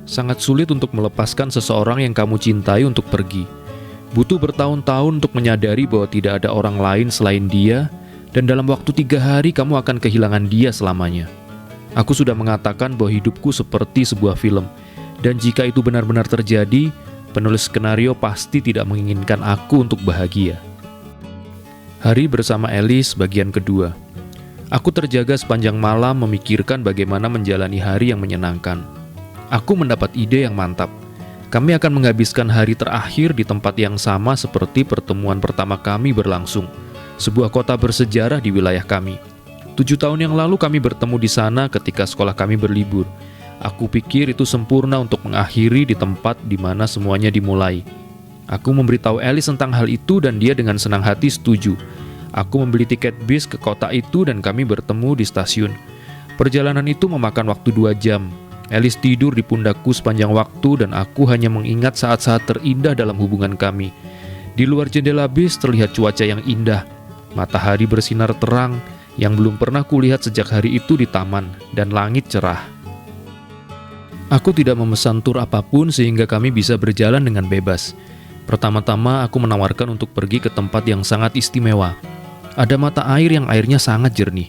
Sangat sulit untuk melepaskan seseorang yang kamu cintai untuk pergi. Butuh bertahun-tahun untuk menyadari bahwa tidak ada orang lain selain dia, dan dalam waktu 3 hari kamu akan kehilangan dia selamanya. Aku sudah mengatakan bahwa hidupku seperti sebuah film, dan jika itu benar-benar terjadi, penulis skenario pasti tidak menginginkan aku untuk bahagia. Hari bersama Alice bagian kedua. Aku terjaga sepanjang malam memikirkan bagaimana menjalani hari yang menyenangkan. Aku mendapat ide yang mantap. Kami akan menghabiskan hari terakhir di tempat yang sama seperti pertemuan pertama kami berlangsung, sebuah kota bersejarah di wilayah kami. 7 tahun yang lalu kami bertemu di sana ketika sekolah kami berlibur. Aku pikir itu sempurna untuk mengakhiri di tempat di mana semuanya dimulai. Aku memberitahu Alice tentang hal itu dan dia dengan senang hati setuju. Aku membeli tiket bis ke kota itu dan kami bertemu di stasiun. Perjalanan itu memakan waktu 2 jam. Alice tidur di pundakku sepanjang waktu dan aku hanya mengingat saat-saat terindah dalam hubungan kami. Di luar jendela bis terlihat cuaca yang indah. Matahari bersinar terang yang belum pernah kulihat sejak hari itu di taman, dan langit cerah. Aku tidak memesan tur apapun sehingga kami bisa berjalan dengan bebas. Pertama-tama aku menawarkan untuk pergi ke tempat yang sangat istimewa. Ada mata air yang airnya sangat jernih.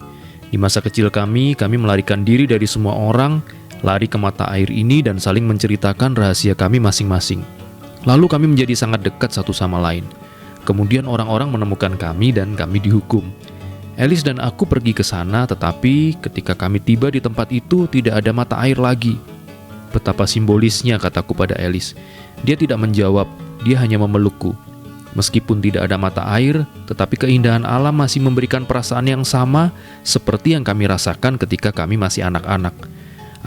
Di masa kecil kami melarikan diri dari semua orang, lari ke mata air ini dan saling menceritakan rahasia kami masing-masing. Lalu kami menjadi sangat dekat satu sama lain. Kemudian orang-orang menemukan kami dan kami dihukum. Alice dan aku pergi ke sana, tetapi ketika kami tiba di tempat itu tidak ada mata air lagi. Betapa simbolisnya, kataku pada Alice. Dia tidak menjawab, dia hanya memelukku. Meskipun tidak ada mata air, tetapi keindahan alam masih memberikan perasaan yang sama seperti yang kami rasakan ketika kami masih anak-anak.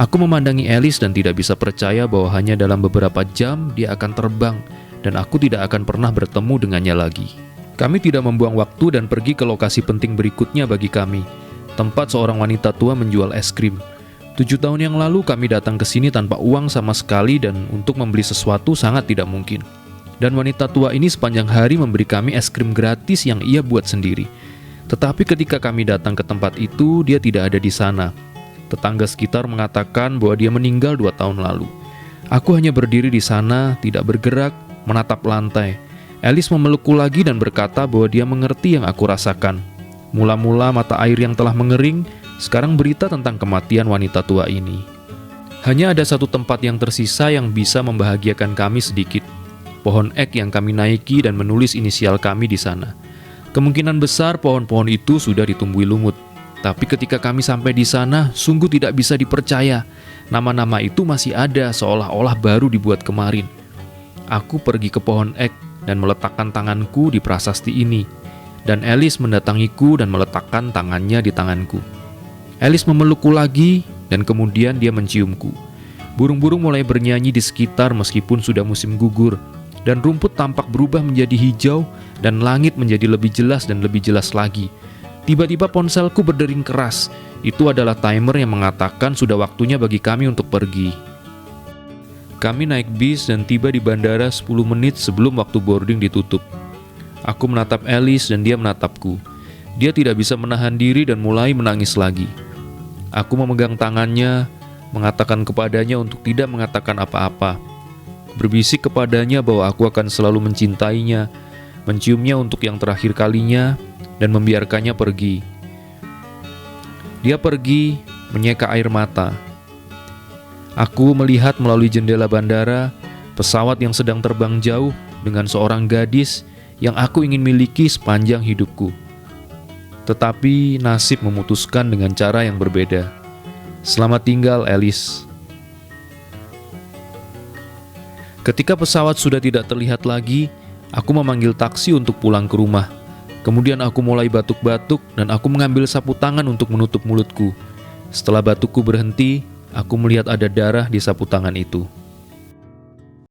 Aku memandangi Alice dan tidak bisa percaya bahwa hanya dalam beberapa jam dia akan terbang dan aku tidak akan pernah bertemu dengannya lagi. Kami tidak membuang waktu dan pergi ke lokasi penting berikutnya bagi kami, tempat seorang wanita tua menjual es krim. 7 tahun yang lalu kami datang ke sini tanpa uang sama sekali dan untuk membeli sesuatu sangat tidak mungkin. Dan wanita tua ini sepanjang hari memberi kami es krim gratis yang ia buat sendiri. Tetapi ketika kami datang ke tempat itu, dia tidak ada di sana. Tetangga sekitar mengatakan bahwa dia meninggal 2 tahun lalu. Aku hanya berdiri di sana, tidak bergerak, menatap lantai. Alice memelukku lagi dan berkata bahwa dia mengerti yang aku rasakan. Mula-mula mata air yang telah mengering, sekarang berita tentang kematian wanita tua ini. Hanya ada satu tempat yang tersisa yang bisa membahagiakan kami sedikit. Pohon ek yang kami naiki dan menulis inisial kami di sana. Kemungkinan besar pohon-pohon itu sudah ditumbuhi lumut. Tapi ketika kami sampai di sana, sungguh tidak bisa dipercaya. Nama-nama itu masih ada, seolah-olah baru dibuat kemarin. Aku pergi ke pohon ek dan meletakkan tanganku di prasasti ini. Dan Alice mendatangiku dan meletakkan tangannya di tanganku. Alice memelukku lagi dan kemudian dia menciumku. Burung-burung mulai bernyanyi di sekitar meskipun sudah musim gugur. Dan rumput tampak berubah menjadi hijau dan langit menjadi lebih jelas dan lebih jelas lagi. Tiba-tiba ponselku berdering keras. Itu adalah timer yang mengatakan sudah waktunya bagi kami untuk pergi. Kami naik bis dan tiba di bandara 10 menit sebelum waktu boarding ditutup. Aku menatap Alice dan dia menatapku. Dia tidak bisa menahan diri dan mulai menangis lagi. Aku memegang tangannya, mengatakan kepadanya untuk tidak mengatakan apa-apa. Berbisik kepadanya bahwa aku akan selalu mencintainya, menciumnya untuk yang terakhir kalinya, dan membiarkannya pergi. Dia pergi, menyeka air mata. Aku melihat melalui jendela bandara, pesawat yang sedang terbang jauh dengan seorang gadis yang aku ingin miliki sepanjang hidupku. Tetapi nasib memutuskan dengan cara yang berbeda. Selamat tinggal, Alice. Ketika pesawat sudah tidak terlihat lagi, aku memanggil taksi untuk pulang ke rumah. Kemudian aku mulai batuk-batuk dan aku mengambil sapu tangan untuk menutup mulutku. Setelah batukku berhenti, aku melihat ada darah di sapu tangan itu.